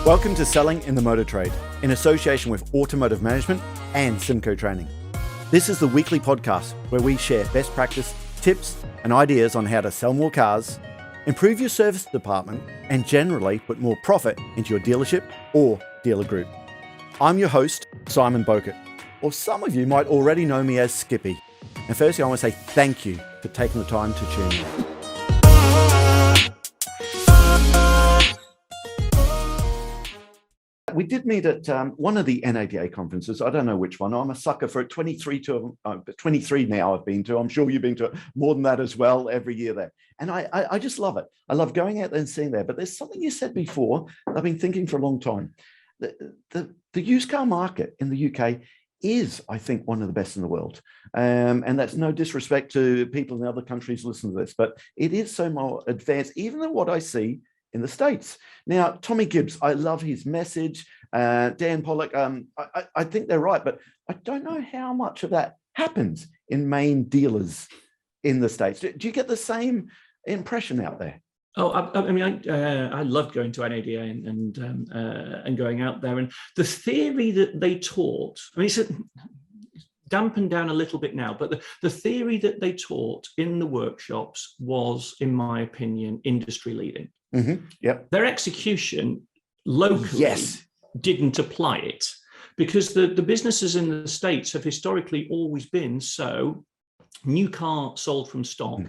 Welcome to Selling in the Motor Trade, in association with Automotive Management and Simco Training. This is the weekly podcast where we share best practice, tips, and ideas on how to sell more cars, improve your service department, and generally put more profit into your dealership or dealer group. I'm your host, Simon Bowkett, or some of you might already know me as Skippy. And firstly, I want to say thank you for taking the time to tune in. We did meet at one of the NADA conferences. I don't know which one. I'm a sucker for it. 23 now I've been to. I'm sure you've been to more than that as well every year there. And I just love it. I love going out there and seeing there. But there's something you said before that I've been thinking for a long time. The used car market in the UK is, I think, one of the best in the world. And that's no disrespect to people in other countries listening to this, but it is so more advanced, even than what I see in the States. Now, Tommy Gibbs, I love his message. Dan Pollock, I think they're right, but I don't know how much of that happens in main dealers in the States. Do you get the same impression out there? Oh, I loved going to NADA and going out there. And the theory that they taught, it's dampened down a little bit now, but the theory that they taught in the workshops was, in my opinion, industry leading. Mm-hmm. Yep. Their execution locally didn't apply it because the businesses in the States have historically always been so new car sold from stock.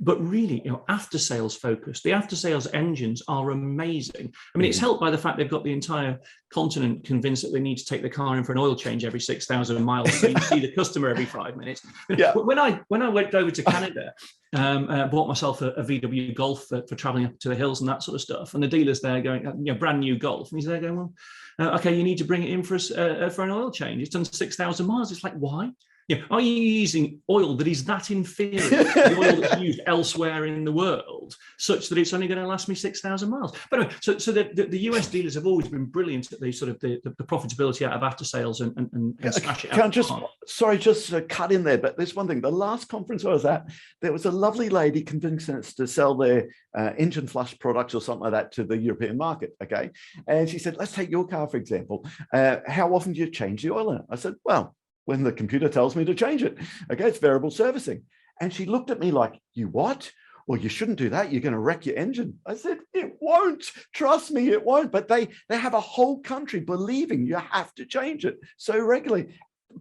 But really, after sales focused. The after sales engines are amazing. It's helped by the fact they've got the entire continent convinced that they need to take the car in for an oil change every 6,000 miles. So you see the customer every 5 minutes. Yeah. When I went over to Canada, bought myself a VW Golf for traveling up to the hills and that sort of stuff. And the dealer's there going, brand new Golf. And he's there going, well, okay, you need to bring it in for an oil change. It's done 6,000 miles. It's like, why? Are you using oil that is that inferior to the oil that's used elsewhere in the world, such that it's only going to last me 6,000 miles? But anyway, so the US dealers have always been brilliant at the sort of the profitability out of after sales and smash it out. Just cut in there, but there's one thing. The last conference I was at, there was a lovely lady convincing us to sell their engine flush products or something like that to the European market. Okay, and she said, let's take your car for example. How often do you change the oil in it? I said, well, when the computer tells me to change it. Okay, it's variable servicing. And she looked at me like, you what? Well, you shouldn't do that. You're going to wreck your engine. I said, it won't. Trust me, it won't. But they have a whole country believing you have to change it so regularly.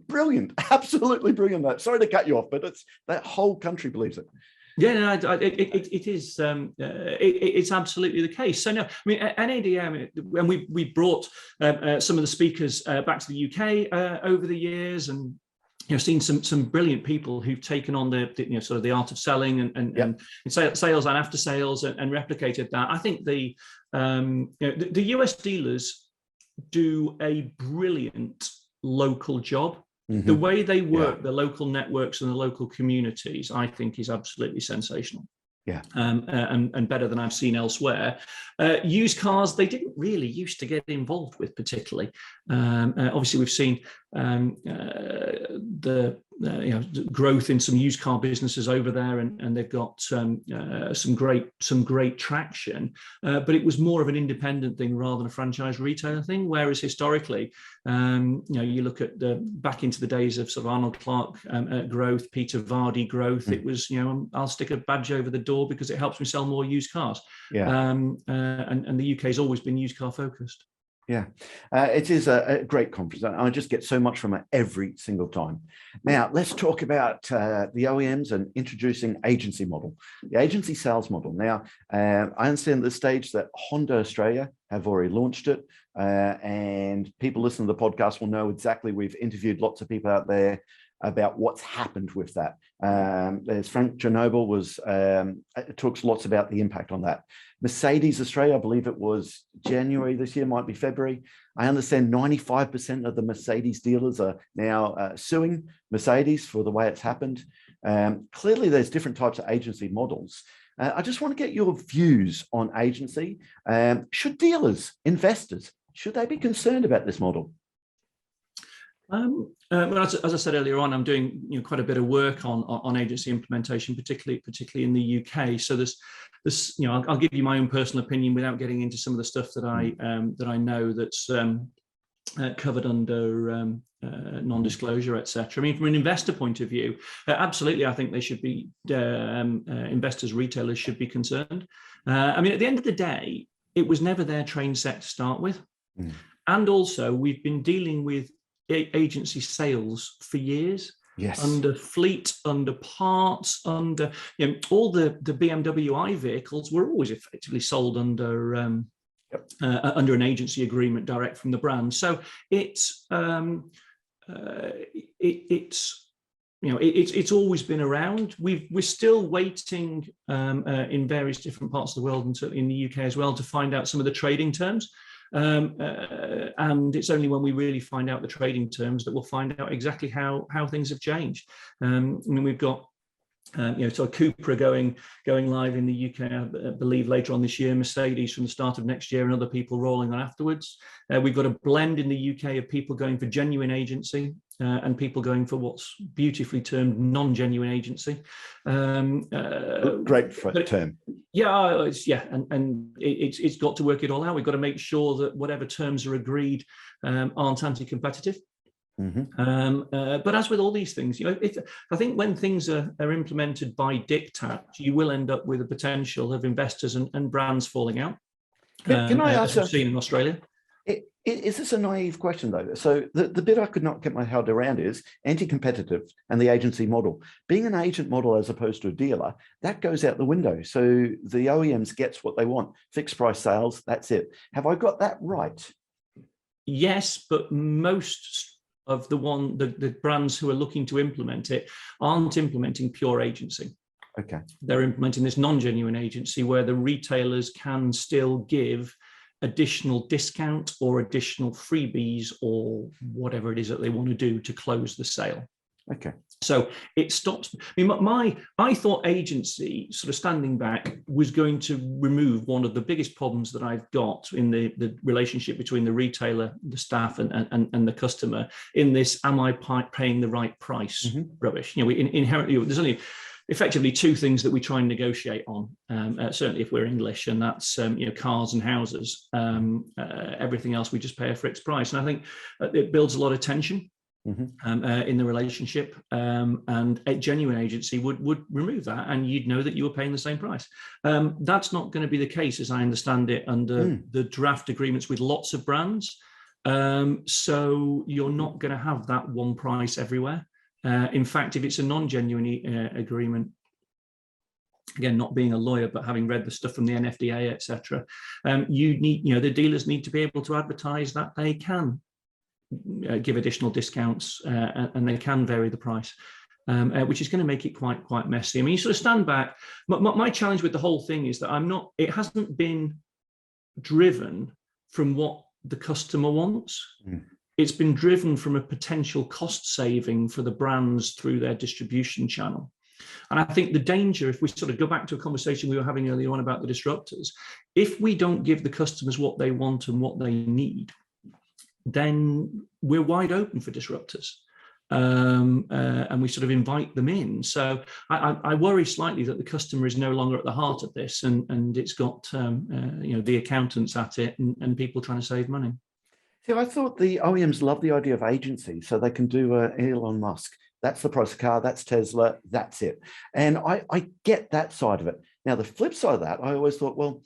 Brilliant. Absolutely brilliant. Sorry to cut you off, but that whole country believes it. Yeah, no, it is. It's absolutely the case. So no, NADA, and we brought some of the speakers back to the UK over the years, and seen some brilliant people who've taken on the sort of the art of selling and sales and after sales and replicated that. I think the US dealers do a brilliant local job. Mm-hmm. The way they work, the local networks and the local communities, I think is absolutely sensational. Yeah, and better than I've seen elsewhere. Used cars, they didn't really used to get involved with particularly. Obviously, we've seen the growth in some used car businesses over there, and they've got some great traction. But it was more of an independent thing rather than a franchise retailer thing. Whereas historically, you look at back into the days of sort of Arnold Clark growth, Peter Vardy growth. It was I'll stick a badge over the door because it helps me sell more used cars. And the UK has always been used car focused. Yeah, it is a great conference. I just get so much from it every single time. Now, let's talk about the OEMs and introducing agency model, the agency sales model. Now, I understand at this stage that Honda Australia have already launched it, and people listening to the podcast will know exactly. We've interviewed lots of people out there about what's happened with that. There's Frank Chernobyl talks lots about the impact on that. Mercedes Australia, I believe it was January this year, might be February. I understand 95% of the Mercedes dealers are now suing Mercedes for the way it's happened. Clearly, there's different types of agency models. I just want to get your views on agency. Should dealers, investors, should they be concerned about this model? Well, as I said earlier on, I'm doing quite a bit of work on agency implementation, particularly in the UK. So there's I'll give you my own personal opinion without getting into some of the stuff that I know that's covered under non-disclosure, etc. I mean, from an investor point of view, absolutely, I think they should be investors, retailers should be concerned. I mean, at the end of the day, it was never their train set to start with, and also we've been dealing with agency sales for years. Yes. Under fleet, under parts, under all the BMW i vehicles were always effectively sold under under an agency agreement direct from the brand. So it's always been around. We're still waiting in various different parts of the world, and certainly in the UK as well, to find out some of the trading terms. And it's only when we really find out the trading terms that we'll find out exactly how things have changed. I mean, we've got so Cupra going live in the UK, I believe later on this year, Mercedes from the start of next year, and other people rolling on afterwards. We've got a blend in the UK of people going for genuine agency and people going for what's beautifully termed non-genuine agency. Great term. Yeah, and it's got to work it all out. We've got to make sure that whatever terms are agreed aren't anti-competitive. But as with all these things, I think when things are implemented by diktat, you will end up with a potential of investors and brands falling out. Can I ask, as we've seen in Australia? Is this a naive question though? So the bit I could not get my head around is anti-competitive and the agency model. Being an agent model as opposed to a dealer, that goes out the window. So the OEMs gets what they want, fixed price sales, that's it. Have I got that right? Yes, but most of the brands who are looking to implement it aren't implementing pure agency. Okay. They're implementing this non-genuine agency where the retailers can still give additional discount or additional freebies or whatever it is that they want to do to close the sale. Okay. So it stops. I mean, I thought agency, sort of standing back, was going to remove one of the biggest problems that I've got in the relationship between the retailer, the staff, and the customer in this "am I paying the right price" rubbish. We inherently, there's only effectively two things that we try and negotiate on, certainly if we're English, and that's cars and houses. Everything else we just pay a fixed price, and I think it builds a lot of tension in the relationship, and a genuine agency would remove that, and you'd know that you were paying the same price. That's not going to be the case, as I understand it, under the draft agreements with lots of brands. So you're not going to have that one price everywhere. In fact, if it's a non-genuine agreement, again, not being a lawyer, but having read the stuff from the NFDA, etc., you need, the dealers need to be able to advertise that they can give additional discounts and they can vary the price, which is going to make it quite messy. I mean, you sort of stand back. My challenge with the whole thing is that it hasn't been driven from what the customer wants. It's been driven from a potential cost saving for the brands through their distribution channel. And I think the danger, if we sort of go back to a conversation we were having earlier on about the disruptors, if we don't give the customers what they want and what they need, then we're wide open for disruptors. And we sort of invite them in. So I worry slightly that the customer is no longer at the heart of this, and it's got the accountants at it and people trying to save money. See, I thought the OEMs love the idea of agency, so they can do Elon Musk. That's the price of car, that's Tesla, that's it. And I get that side of it. Now, the flip side of that, I always thought, well,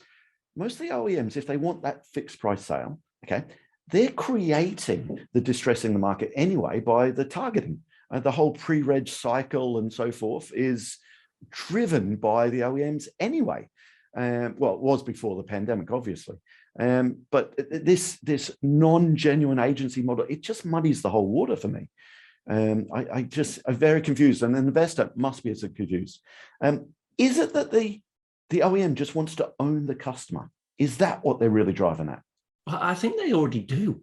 most of the OEMs, if they want that fixed price sale, okay, they're creating the distress in the market anyway by the targeting. The whole pre-reg cycle and so forth is driven by the OEMs anyway. Well, it was before the pandemic, obviously. But this non-genuine agency model, it just muddies the whole water for me. I'm very confused, and an investor must be as confused. Is it that the OEM just wants to own the customer? Is that what they're really driving at? I think they already do.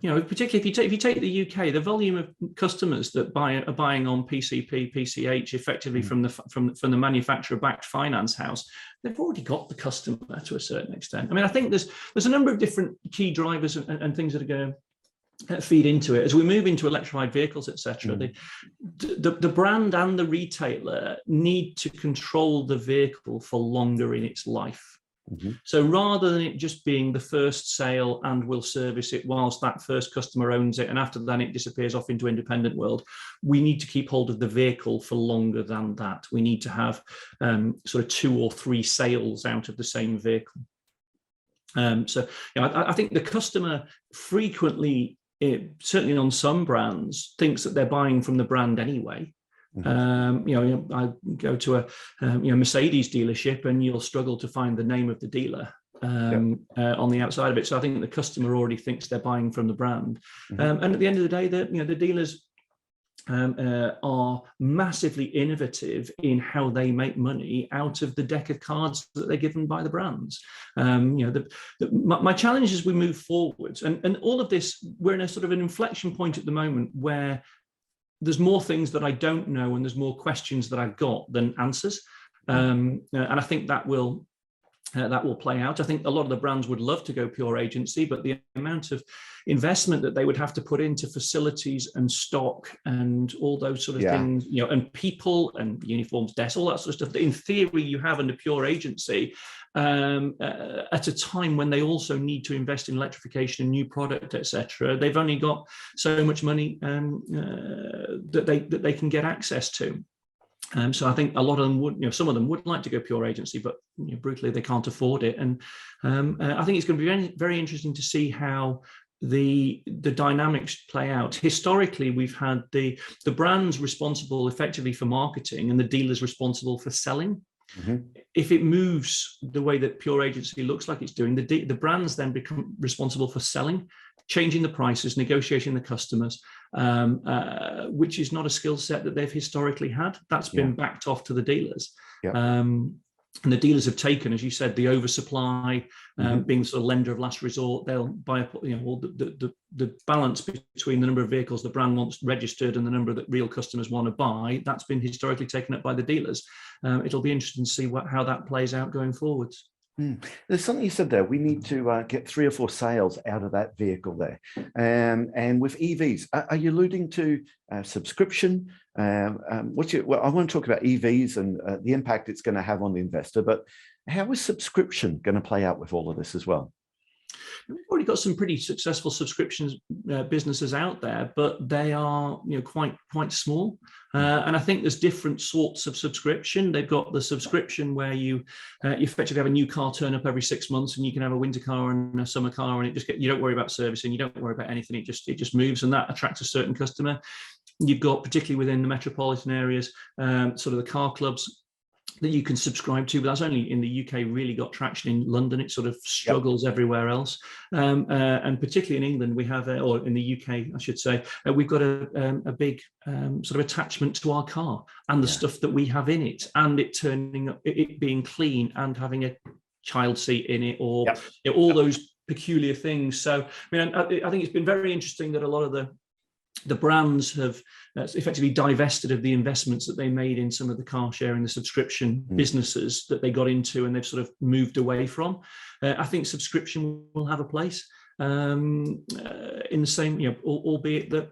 Particularly if you take the UK, the volume of customers that are buying on PCP, PCH, effectively from the manufacturer-backed finance house, they've already got the customer to a certain extent. I mean, I think there's a number of different key drivers and things that are going feed into it. As we move into electrified vehicles, etc., the brand and the retailer need to control the vehicle for longer in its life. So rather than it just being the first sale and we'll service it whilst that first customer owns it, and after that it disappears off into independent world, we need to keep hold of the vehicle for longer than that. We need to have sort of 2 or 3 sales out of the same vehicle. So I think the customer frequently, certainly on some brands, thinks that they're buying from the brand anyway. I go to a Mercedes dealership and you'll struggle to find the name of the dealer on the outside of it. So I think the customer already thinks they're buying from the brand. And at the end of the day, the dealers are massively innovative in how they make money out of the deck of cards that they're given by the brands. My challenge as we move forwards, and all of this, we're in a sort of an inflection point at the moment where there's more things that I don't know and there's more questions that I've got than answers. And I think that will play out. I think a lot of the brands would love to go pure agency, but the amount of investment that they would have to put into facilities and stock and all those sort of things, and people and uniforms, desks, all that sort of stuff that in theory you have under pure agency, at a time when they also need to invest in electrification and new product, etc. They've only got so much money that they can get access to. So I think a lot of them would, some of them would like to go pure agency, but brutally they can't afford it. And I think it's going to be very, very interesting to see how the dynamics play out. Historically, we've had the brands responsible effectively for marketing and the dealers responsible for selling. If it moves the way that pure agency looks like it's doing, the brands then become responsible for selling, changing the prices, negotiating the customers, which is not a skill set that they've historically had. That's been backed off to the dealers. And the dealers have taken, as you said, the oversupply, being sort of lender of last resort. They'll buy all the balance between the number of vehicles the brand wants registered and the number that real customers want to buy. That's been historically taken up by the dealers. It'll be interesting to see how that plays out going forwards. There's something you said there. We need to get 3 or 4 sales out of that vehicle there. And with EVs, are you alluding to subscription? I want to talk about EVs and the impact it's going to have on the investor, but how is subscription going to play out with all of this as well? We've already got some pretty successful subscriptions businesses out there, but they are quite small. And I think there's different sorts of subscription. They've got the subscription where you effectively have a new car turn up every 6 months, and you can have a winter car and a summer car, and you don't worry about servicing, you don't worry about anything. It just moves, and that attracts a certain customer. You've got, particularly within the metropolitan areas, sort of the car clubs that you can subscribe to, but that's only in the UK really got traction. In London, it sort of struggles everywhere else. And particularly in England, we have, or in the UK, I should say, we've got a big sort of attachment to our car and the stuff that we have in it, and it being clean and having a child seat in it, or all those peculiar things. So, I think it's been very interesting that a lot of the brands have effectively divested of the investments that they made in some of the car sharing, the subscription businesses that they got into, and they've sort of moved away from. I think subscription will have a place in the same, albeit that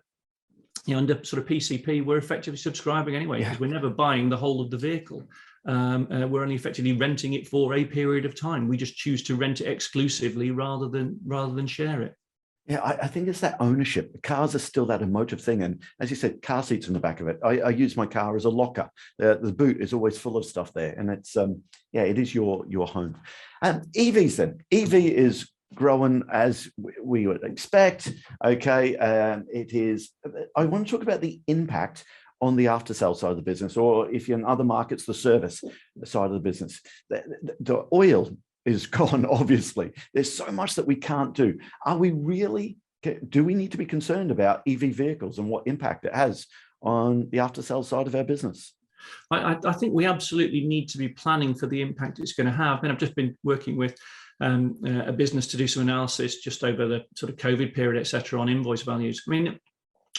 under sort of PCP, we're effectively subscribing anyway, because we're never buying the whole of the vehicle. We're only effectively renting it for a period of time. We just choose to rent it exclusively rather than share it. Yeah, I think it's that ownership. The cars are still that emotive thing. And as you said, car seats in the back of it. I use my car as a locker. The boot is always full of stuff there. And it's, it is your home. EVs then. EV is growing as we would expect. Okay, it is. I want to talk about the impact on the after-sale side of the business, or if you're in other markets, the service side of the business. The oil is gone, obviously. There's so much that we can't do. Do we need to be concerned about EV vehicles and what impact it has on the after-sales side of our business? I think we absolutely need to be planning for the impact it's going to have. I've just been working with a business to do some analysis just over the sort of COVID period, etc., on invoice values.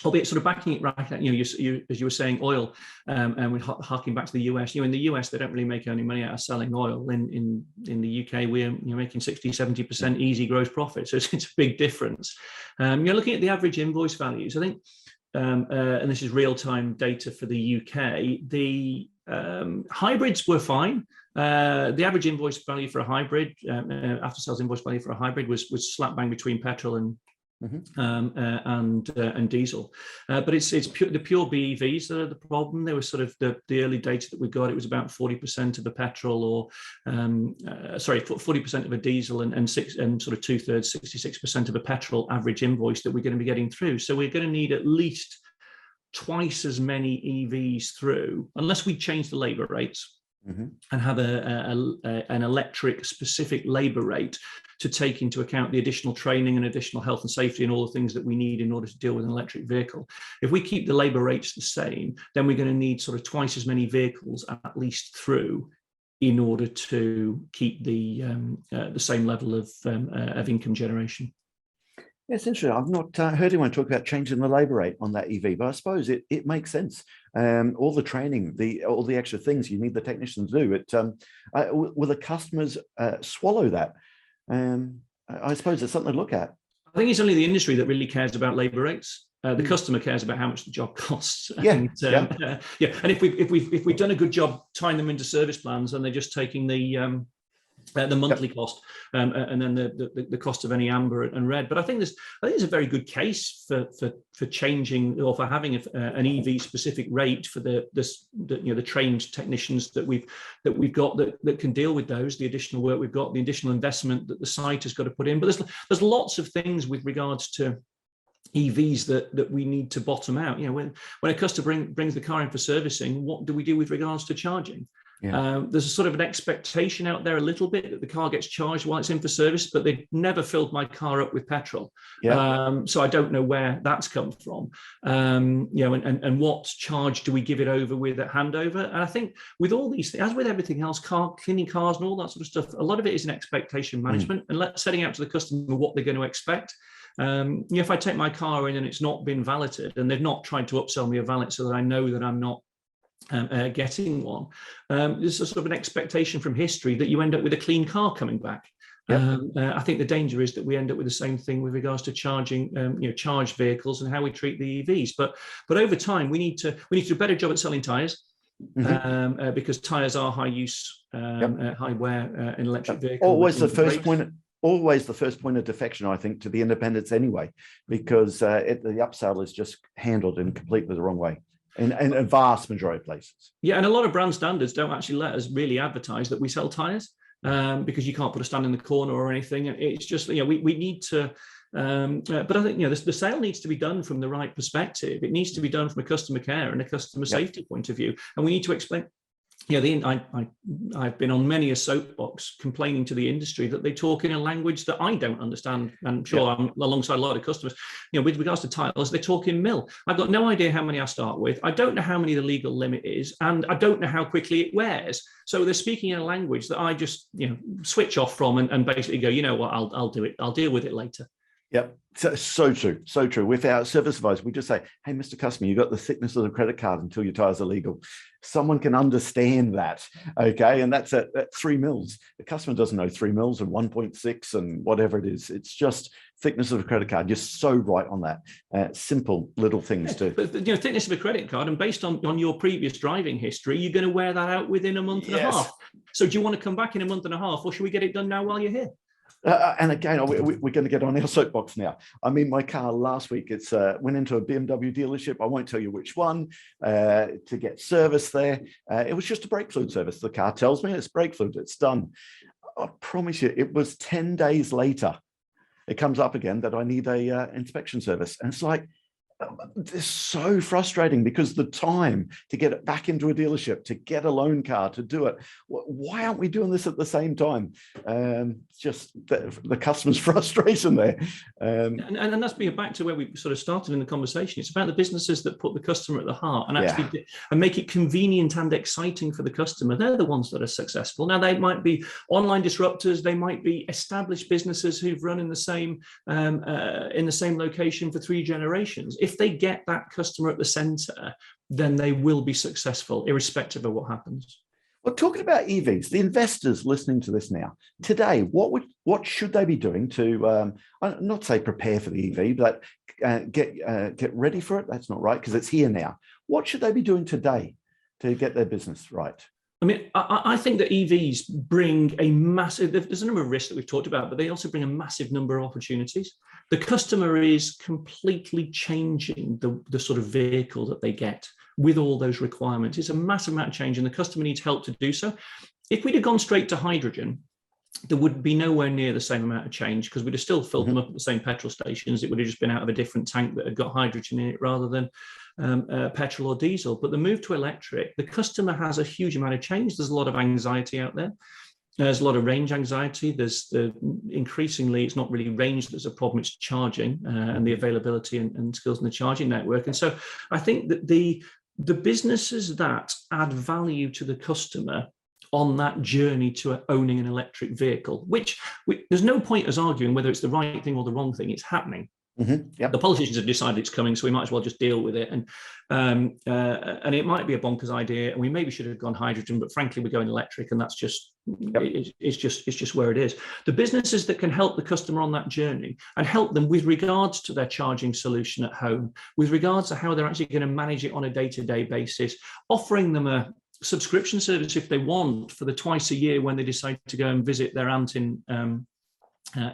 albeit sort of backing it right, you as you were saying, oil, and we're harking back to the US. In the US, they don't really make any money out of selling oil. In the UK, we're making 60-70% easy gross profit, so it's a big difference. You're looking at the average invoice values. I think, and this is real-time data for the UK. The hybrids were fine. The average invoice value for a hybrid, after sales invoice value for a hybrid, was slap bang between petrol and diesel, but it's the pure BEVs that are the problem. There was sort of the early data that we got. It was about 40% of a petrol, or 40% of a diesel, and sort of 2/3, 66% of a petrol average invoice that we're going to be getting through. So we're going to need at least twice as many EVs through, unless we change the labour rates. And have an electric specific labour rate to take into account the additional training and additional health and safety and all the things that we need in order to deal with an electric vehicle. If we keep the labour rates the same, then we're going to need sort of twice as many vehicles at least through in order to keep the same level of income generation. It's interesting. I've not heard anyone talk about changing the labour rate on that EV, but I suppose it makes sense. All the training, all the extra things you need the technicians to do. Will the customers swallow that? I suppose it's something to look at. I think it's only the industry that really cares about labour rates. The customer cares about how much the job costs. And if we've done a good job tying them into service plans, and they're just taking the monthly cost, and then the cost of any amber and red. But I think there's a very good case for changing, or for having an EV specific rate for the trained technicians that we've got that can deal with those, the additional work we've got, the additional investment that the site has got to put in. But there's lots of things with regards to EVs that we need to bottom out. When a customer brings the car in for servicing, what do we do with regards to charging? There's a sort of an expectation out there a little bit that the car gets charged while it's in for service, but they've never filled my car up with petrol. So I don't know where that's come from. And what charge do we give it over with at handover? And I think with all these things, as with everything else, cleaning cars and all that sort of stuff, a lot of it is an expectation management and setting out to the customer what they're going to expect. If I take my car in and it's not been valeted, and they've not tried to upsell me a valet so that I know that I'm not getting one, there's a sort of an expectation from history that you end up with a clean car coming back. I think the danger is that we end up with the same thing with regards to charging, charged vehicles and how we treat the EVs. But over time, we need to do a better job at selling tyres, because tyres are high use, high wear in electric vehicles. Always the first point of defection, I think, to the independents anyway, because the upsell is just handled in completely the wrong way. In a vast majority of places. And a lot of brand standards don't actually let us really advertise that we sell tyres, because you can't put a stand in the corner or anything. It's just, we need to, but I think, the sale needs to be done from the right perspective. It needs to be done from a customer care and a customer safety point of view. And we need to explain, I've been on many a soapbox complaining to the industry that they talk in a language that I don't understand. I'm sure I'm alongside a lot of customers. With regards to titles, they talk in mil. I've got no idea how many I start with. I don't know how many the legal limit is, and I don't know how quickly it wears. So they're speaking in a language that I just switch off from and basically go, you know what, I'll do it. I'll deal with it later. Yep. So true. With our service advisor, we just say, hey, Mr. Customer, you got the thickness of the credit card until your tires are legal. Someone can understand that, okay? And that's at 3 mils. The customer doesn't know 3 mils and 1.6 and whatever it is. It's just thickness of a credit card. You're so right on that. Simple little things too. But thickness of a credit card, and based on your previous driving history, you're going to wear that out within a month and a half. So do you want to come back in a month and a half, or should we get it done now while you're here? And again, we're going to get on our soapbox now. I mean, my car last week, it's went into a BMW dealership. I won't tell you which one, to get service there. It was just a brake fluid service. The car tells me it's brake fluid. It's done. I promise you, it was 10 days later. It comes up again that I need a inspection service. And it's like, it's so frustrating, because the time to get it back into a dealership, to get a loan car, to do it, why aren't we doing this at the same time? Just the customer's frustration there. And that's being back to where we sort of started in the conversation. It's about the businesses that put the customer at the heart and actually and make it convenient and exciting for the customer. They're the ones that are successful. Now, they might be online disruptors. They might be established businesses who've run in the same location for 3 generations. if they get that customer at the center, then they will be successful, irrespective of what happens. Well, talking about EVs, the investors listening to this now, today, what should they be doing to, not say prepare for the EV, but get ready for it? That's not right, because it's here now. What should they be doing today to get their business right? I mean, I think that EVs bring a massive, there's a number of risks that we've talked about, but they also bring a massive number of opportunities. The customer is completely changing the sort of vehicle that they get with all those requirements. It's a massive amount of change, and the customer needs help to do so. If we'd have gone straight to hydrogen, there would be nowhere near the same amount of change, because we'd have still filled them up at the same petrol stations. It would have just been out of a different tank that had got hydrogen in it rather than petrol or diesel. But the move to electric, the customer has a huge amount of change. There's a lot of anxiety out there. There's a lot of range anxiety. There's increasingly, it's not really range that's a problem, it's charging and the availability and skills in the charging network. And so I think that the businesses that add value to the customer on that journey to owning an electric vehicle, which there's no point us arguing whether it's the right thing or the wrong thing, it's happening. Yep. The politicians have decided it's coming, so we might as well just deal with it. And it might be a bonkers idea, and we maybe should have gone hydrogen, but frankly, we're going electric, and that's just it's just where it is. The businesses that can help the customer on that journey and help them with regards to their charging solution at home, with regards to how they're actually going to manage it on a day-to-day basis, offering them a subscription service if they want for the twice a year when they decide to go and visit their aunt in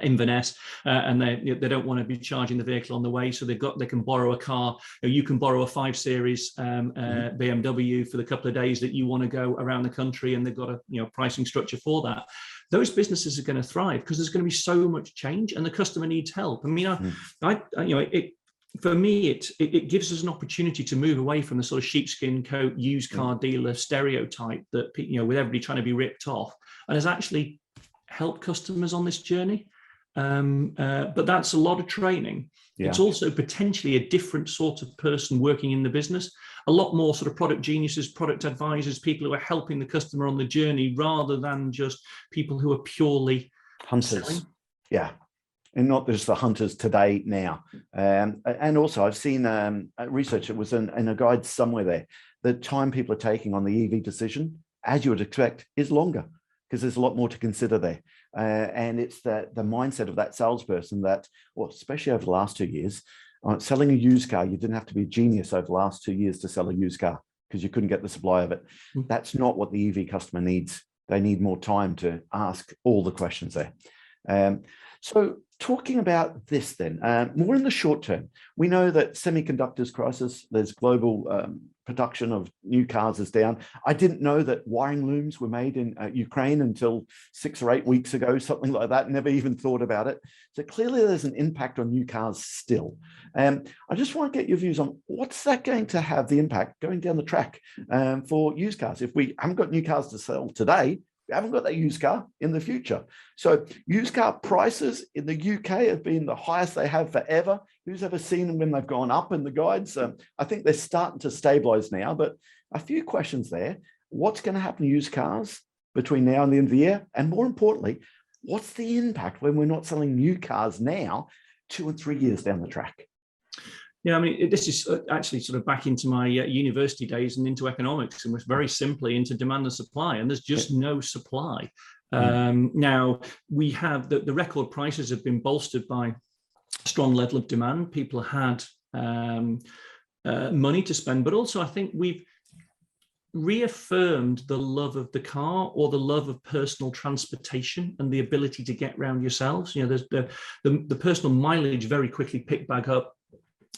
Inverness, and they don't want to be charging the vehicle on the way, so they can borrow a car. You can borrow a 5 Series BMW for the couple of days that you want to go around the country, and they've got a pricing structure for that. Those businesses are going to thrive because there's going to be so much change, and the customer needs help. I mean, for me, it gives us an opportunity to move away from the sort of sheepskin coat used car dealer stereotype that with everybody trying to be ripped off, and has actually helped customers on this journey. But that's a lot of training. Yeah. It's also potentially a different sort of person working in the business, a lot more sort of product geniuses, product advisors, people who are helping the customer on the journey rather than just people who are purely hunters. Selling. Yeah. And not just the hunters today, now. And also I've seen research, it was in a guide somewhere there, the time people are taking on the EV decision, as you would expect, is longer because there's a lot more to consider there. And it's the mindset of that salesperson that, well, especially over the last 2 years, selling a used car, you didn't have to be a genius over the last 2 years to sell a used car because you couldn't get the supply of it. That's not what the EV customer needs. They need more time to ask all the questions there. So talking about this then, more in the short term, we know that semiconductors crisis, there's global production of new cars is down. I didn't know that wiring looms were made in Ukraine until 6 or 8 weeks ago, something like that, never even thought about it. So clearly there's an impact on new cars still. I just want to get your views on what's that going to have the impact going down the track for used cars. If we haven't got new cars to sell today, we haven't got that used car in the future. So used car prices in the UK have been the highest they have forever. Who's ever seen them when they've gone up in the guides? I think they're starting to stabilize now, but a few questions there. What's going to happen to used cars between now and the end of the year? And more importantly, what's the impact when we're not selling new cars now, 2 and 3 years down the track? Yeah, I mean, this is actually sort of back into my university days and into economics, and was very simply into demand and supply, and there's just no supply. Now, we have the record prices have been bolstered by a strong level of demand. People had money to spend, but also I think we've reaffirmed the love of the car or the love of personal transportation and the ability to get around yourselves. There's the personal mileage very quickly picked back up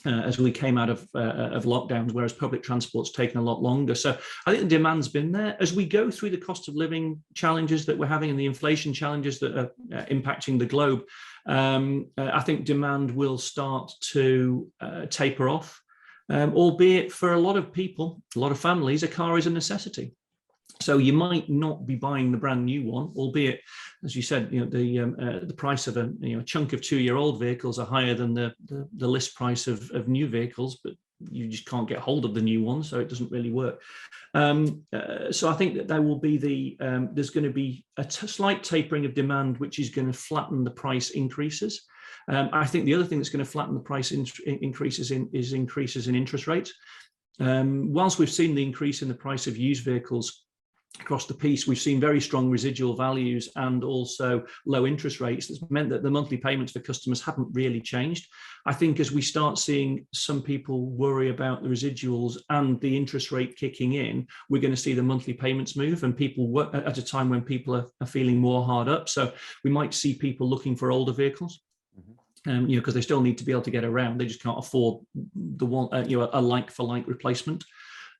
as we came out of lockdowns, whereas public transport's taken a lot longer. So I think the demand's been there. As we go through the cost of living challenges that we're having and the inflation challenges that are impacting the globe, I think demand will start to taper off, albeit for a lot of people, a lot of families, a car is a necessity. So you might not be buying the brand new one, albeit, as you said, the price of a chunk of 2-year-old vehicles are higher than the list price of new vehicles, but you just can't get hold of the new one, so it doesn't really work. So I think that there will be there's going to be a slight tapering of demand, which is going to flatten the price increases. I think the other thing that's going to flatten the price increases in interest rates. Whilst we've seen the increase in the price of used vehicles across the piece, we've seen very strong residual values and also low interest rates. That's meant that the monthly payments for customers haven't really changed. I think as we start seeing some people worry about the residuals and the interest rate kicking in, we're going to see the monthly payments move, and people work at a time when people are feeling more hard up. So we might see people looking for older vehicles. Because they still need to be able to get around. They just can't afford the one, a like-for-like replacement.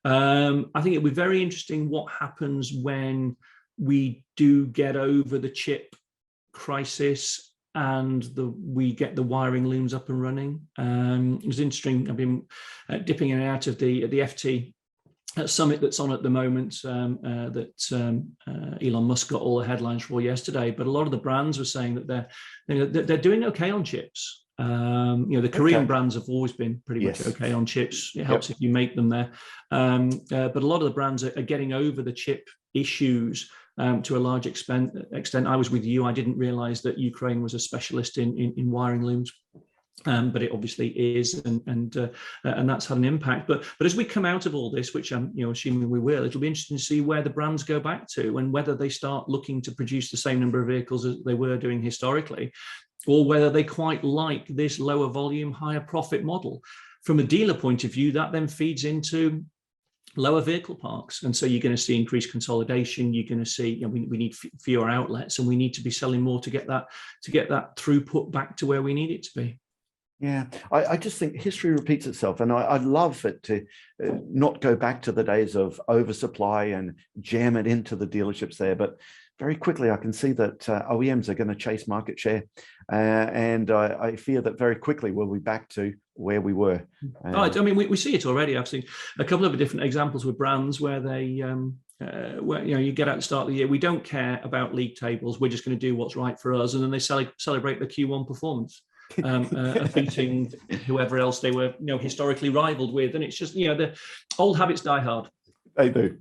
I think it'll be very interesting what happens when we do get over the chip crisis and we get the wiring looms up and running. It was interesting. I've been dipping in and out of the FT summit that's on at the moment that Elon Musk got all the headlines for yesterday, but a lot of the brands were saying that they're doing okay on chips. The Korean brands have always been pretty much okay on chips. It helps if you make them there, but a lot of the brands are getting over the chip issues to a large extent. I was with you. I didn't realize that Ukraine was a specialist in wiring looms. But it obviously is, and that's had an impact. But as we come out of all this, which I'm assuming we will, it'll be interesting to see where the brands go back to and whether they start looking to produce the same number of vehicles as they were doing historically, or whether they quite like this lower volume, higher profit model. From a dealer point of view, that then feeds into lower vehicle parks, and so you're going to see increased consolidation. You're going to see we need fewer outlets, and we need to be selling more to get that throughput back to where we need it to be. Yeah, I just think history repeats itself, and I'd love it to not go back to the days of oversupply and jam it into the dealerships there. But very quickly, I can see that OEMs are going to chase market share, and I fear that very quickly we'll be back to where we were. I mean, we see it already. I've seen a couple of different examples with brands where they. Where you get out at the start of the year, we don't care about league tables. We're just going to do what's right for us, and then they celebrate the Q1 performance. Beating whoever else they were historically rivaled with, and it's just the old habits die hard. They do.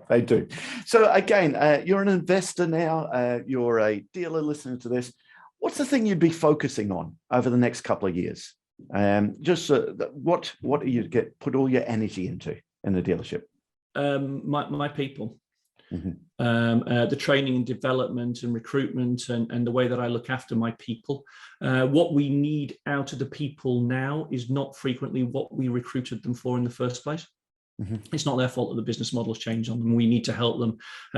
So again, you're an investor now, you're a dealer listening to this. What's the thing you'd be focusing on over the next couple of years? What do you put all your energy into in the dealership? My people. Mm-hmm. The training and development and recruitment and the way that I look after my people. What we need out of the people now is not frequently what we recruited them for in the first place. Mm-hmm. It's not their fault that the business models change on them. We need to help them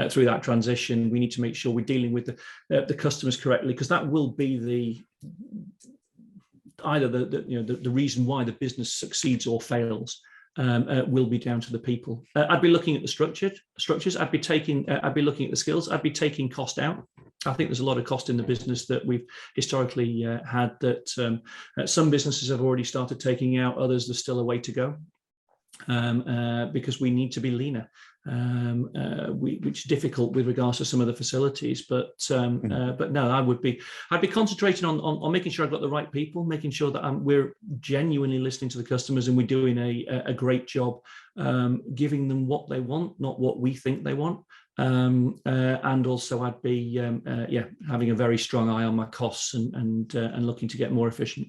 through that transition. We need to make sure we're dealing with the customers correctly, because that will be either the reason why the business succeeds or fails. Will be down to the people. I'd be looking at the structures. I'd be looking at the skills. I'd be taking cost out. I think there's a lot of cost in the business that we've historically had that some businesses have already started taking out. Others, there's still a way to go, because we need to be leaner, which is difficult with regards to some of the facilities. But no, I'd be concentrating on making sure I've got the right people, making sure that we're genuinely listening to the customers, and we're doing a great job giving them what they want, not what we think they want. And also I'd be having a very strong eye on my costs and looking to get more efficient.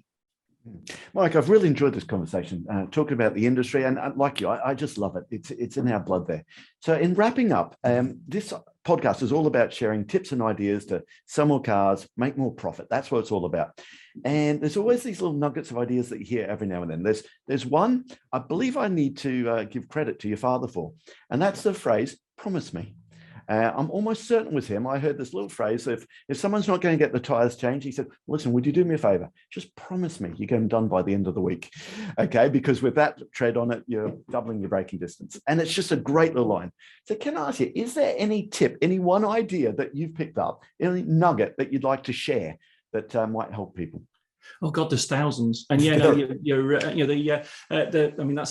Mike, I've really enjoyed this conversation, talking about the industry, and like you, I just love it. It's in our blood there. So in wrapping up, this podcast is all about sharing tips and ideas to sell more cars, make more profit. That's what it's all about. And there's always these little nuggets of ideas that you hear every now and then. There's one I believe I need to give credit to your father for, and that's the phrase, promise me. I'm almost certain with him, I heard this little phrase, if someone's not going to get the tires changed, he said, listen, would you do me a favor? Just promise me you get them done by the end of the week. Okay, because with that tread on it, you're doubling your braking distance. And it's just a great little line. So can I ask you, is there any tip, any one idea that you've picked up, any nugget that you'd like to share that might help people? Oh God, there's thousands, and that's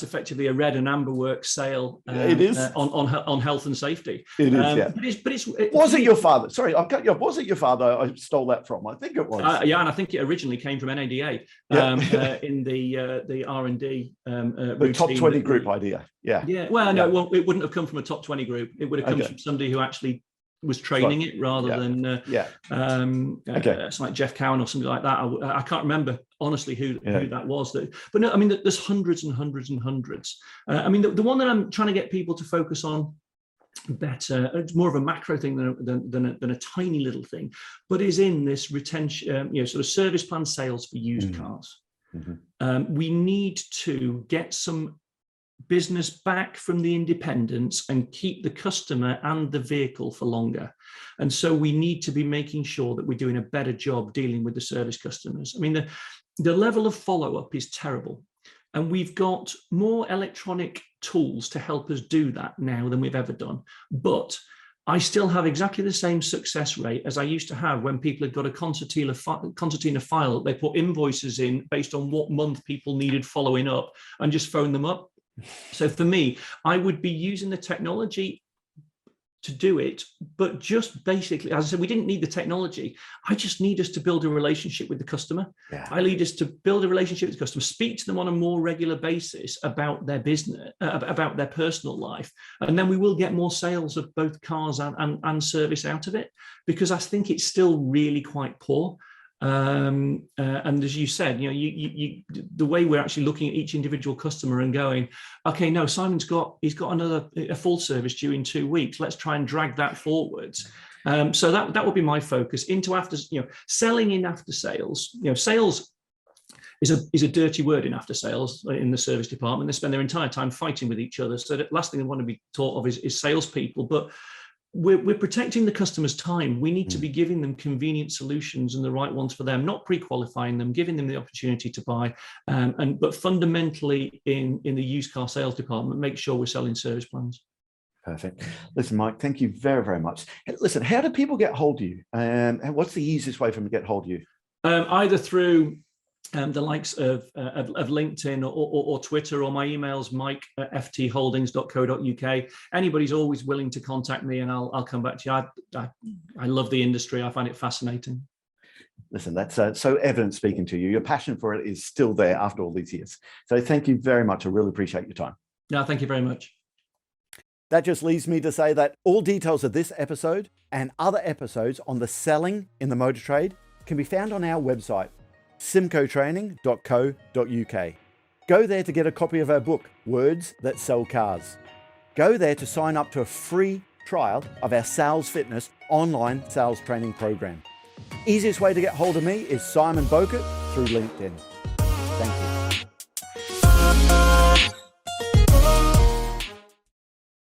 effectively a red and amber work sale. It is on health and safety. It is, Was it your father? Sorry, I've cut you off. Was it your father I stole that from? I think it was. And I think it originally came from NADA in the R&D. The top 20 group idea. Yeah. Yeah. Well, no, it wouldn't have come from a top 20 group. It would have come from somebody who actually was training it rather than it's like Jeff Cowan or something like that. I can't remember honestly who that was. But no, I mean, there's hundreds and hundreds and hundreds. I mean, the one that I'm trying to get people to focus on better, it's more of a macro thing than a tiny little thing, but is in this retention, sort of service plan sales for used cars. We need to get some business back from the independents and keep the customer and the vehicle for longer. And so we need to be making sure that we're doing a better job dealing with the service customers. I mean, the level of follow-up is terrible. And we've got more electronic tools to help us do that now than we've ever done. But I still have exactly the same success rate as I used to have when people had got a concertina file. They put invoices in based on what month people needed following up and just phone them up. So for me, I would be using the technology to do it, but just basically, as I said, we didn't need the technology. I just need us to build a relationship with the customer. I need us to build a relationship with the customer, speak to them on a more regular basis about their business, about their personal life. And then we will get more sales of both cars and service out of it, because I think it's still really quite poor. And as you said, the way we're actually looking at each individual customer and going, okay, no, he's got a full service due in 2 weeks. Let's try and drag that forwards. So that would be my focus into selling in after sales. Sales is a dirty word in after sales in the service department. They spend their entire time fighting with each other. So the last thing they want to be taught of is salespeople, but we're protecting the customer's time. We need to be giving them convenient solutions and the right ones for them, not pre-qualifying them, giving them the opportunity to buy. But fundamentally in the used car sales department, make sure we're selling service plans. Perfect. Listen, Mike, thank you very, very much. Listen, how do people get hold of you? And what's the easiest way for them to get hold of you? Either through the likes of LinkedIn or Twitter, or my emails, mike@ftholdings.co.uk. Anybody's always willing to contact me, and I'll come back to you. I love the industry. I find it fascinating. Listen, that's so evident speaking to you. Your passion for it is still there after all these years. So thank you very much. I really appreciate your time. No, thank you very much. That just leaves me to say that all details of this episode and other episodes on the selling in the motor trade can be found on our website, simcotraining.co.uk. Go there to get a copy of our book, Words That Sell Cars. Go there to sign up to a free trial of our Sales Fitness online sales training program. Easiest way to get hold of me is Simon Bowkett through LinkedIn. Thank you.